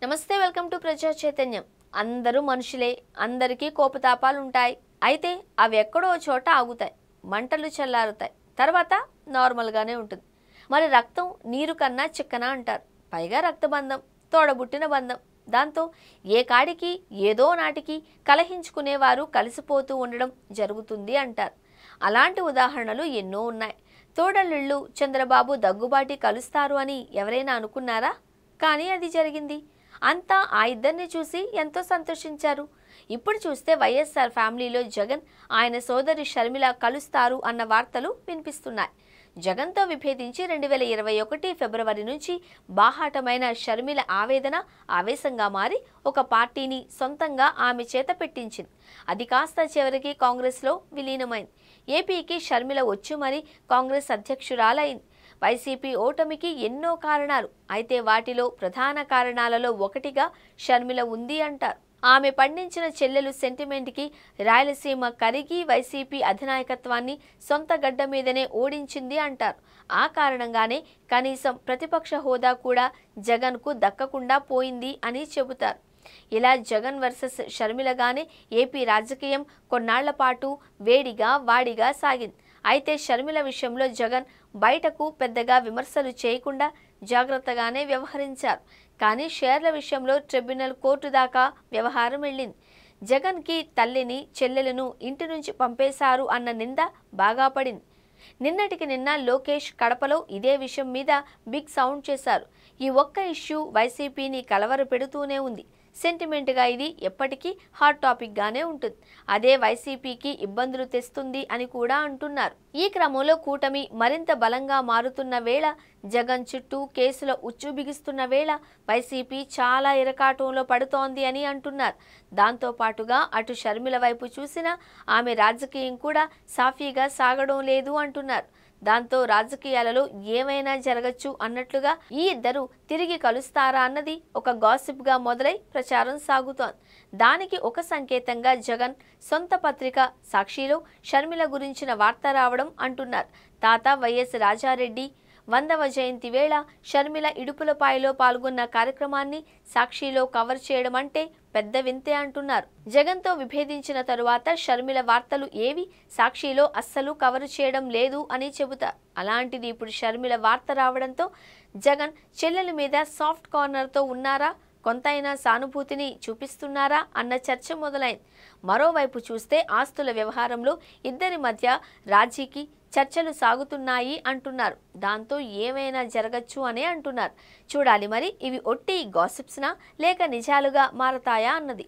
నమస్తే, welcome to ప్రజా చైతన్యం. అందరూ మనుషులే, అందరికీ కోపతాపాలు ఉంటాయి. అయితే అవి ఎక్కడో చోట ఆగుతాయి, మంటలు చల్లారుతాయి, తర్వాత నార్మల్గానే ఉంటుంది. మరి రక్తం నీరు కన్నా చిక్కన అంటారు. పైగా రక్తబంధం, తోడబుట్టిన బంధం. దాంతో ఏ కాడికి ఏదో నాటికి కలహించుకునేవారు కలిసిపోతూ ఉండడం జరుగుతుంది అంటారు. అలాంటి ఉదాహరణలు ఎన్నో ఉన్నాయి. తోడల్లుళ్ళు చంద్రబాబు దగ్గుబాటి కలుస్తారు అని ఎవరైనా అనుకున్నారా? కానీ అది జరిగింది. అంతా ఆ ఇద్దరిని చూసి ఎంతో సంతోషించారు. ఇప్పుడు చూస్తే వైఎస్ఆర్ ఫ్యామిలీలో జగన్, ఆయన సోదరి షర్మిల కలుస్తారు అన్న వార్తలు వినిపిస్తున్నాయి. జగన్తో విభేదించి 2021 ఫిబ్రవరి నుంచి బాహాటమైన షర్మిల ఆవేదన ఆవేశంగా మారి ఒక పార్టీని సొంతంగా ఆమె చేత పెట్టించింది. అది కాస్త చివరికి కాంగ్రెస్లో విలీనమైంది. ఏపీకి షర్మిల వచ్చి మరి కాంగ్రెస్ అధ్యక్షురాలైంది. వైసీపీ ఓటమికి ఎన్నో కారణాలు, అయితే వాటిలో ప్రధాన కారణాలలో ఒకటిగా షర్మిల ఉంది అంటారు. ఆమె పండించిన చెల్లెలు సెంటిమెంట్కి రాయలసీమ కరిగి వైసీపీ అధినాయకత్వాన్ని సొంత గడ్డ మీదనే ఓడించింది అంటారు. ఆ కారణంగానే కనీసం ప్రతిపక్ష హోదా కూడా జగన్కు దక్కకుండా పోయింది అని చెబుతారు. ఇలా జగన్ వర్సెస్ షర్మిలగానే ఏపీ రాజకీయం కొన్నాళ్ల పాటు వేడిగా వాడిగా సాగింది. అయితే షర్మిల విషయంలో జగన్ బయటకు పెద్దగా విమర్శలు చేయకుండా జాగ్రత్తగానే వ్యవహరించారు. కానీ షేర్ల విషయంలో ట్రిబ్యునల్ కోర్టు దాకా వ్యవహారం వెళ్ళింది. జగన్కి తల్లిని, చెల్లెలను ఇంటి నుంచి పంపేశారు అన్న నింద బాగా పడింది. నిన్నటికి నిన్న లోకేష్ కడపలో ఇదే విషయం మీద బిగ్ సౌండ్ చేశారు. ఈ ఒక్క ఇష్యూ వైసీపీని కలవర పెడుతూనే ఉంది. సెంటిమెంట్గా ఇది ఎప్పటికీ హాట్ టాపిక్ గానే ఉంటుంది. అదే వైసీపీకి ఇబ్బందులు తెస్తుంది అని కూడా అంటున్నారు. ఈ క్రమంలో కూటమి మరింత బలంగా మారుతున్న వేళ, జగన్ చుట్టూ కేసుల ఉచ్చు బిగిస్తున్న వేళ వైసీపీ చాలా ఇరకాటంలో పడుతోంది అని అంటున్నారు. దాంతో పాటుగా అటు షర్మిల వైపు చూసినా ఆమె రాజకీయం కూడా సాఫీగా సాగడం లేదు అంటున్నారు. దాంతో రాజకీయాలలో ఏమైనా జరగచ్చు అన్నట్లుగా ఈ ఇద్దరు తిరిగి కలుస్తారా అన్నది ఒక గాసిప్గా మొదలై ప్రచారం సాగుతోంది. దానికి ఒక సంకేతంగా జగన్ సొంత పత్రిక సాక్షిలో షర్మిల గురించిన వార్త రావడం అంటున్నారు. తాత వైఎస్ రాజారెడ్డి 100వ జయంతి వేళ షర్మిల ఇడుపులపాయలో పాల్గొన్న కార్యక్రమాన్ని సాక్షిలో కవర్ చేయడం అంటే పెద్ద వింతే అంటున్నారు. జగన్తో విభేదించిన తరువాత షర్మిల వార్తలు ఏవి సాక్షిలో అస్సలు కవర్ చేయడం లేదు అని చెబుతారు. అలాంటిది ఇప్పుడు షర్మిల వార్త రావడంతో జగన్ చెల్లెల మీద సాఫ్ట్ కార్నర్తో ఉన్నారా, కొంతైనా సానుభూతిని చూపిస్తున్నారా అన్న చర్చ మొదలైంది. మరోవైపు చూస్తే ఆస్తుల వ్యవహారంలో ఇద్దరి మధ్య రాజీకి చర్చలు సాగుతున్నాయి అంటున్నారు. దాంతో ఏమైనా జరగచ్చు అనే అంటున్నారు. చూడాలి మరి ఇవి ఒట్టి గాసిప్స్నా లేక నిజాలుగా మారతాయా అన్నది.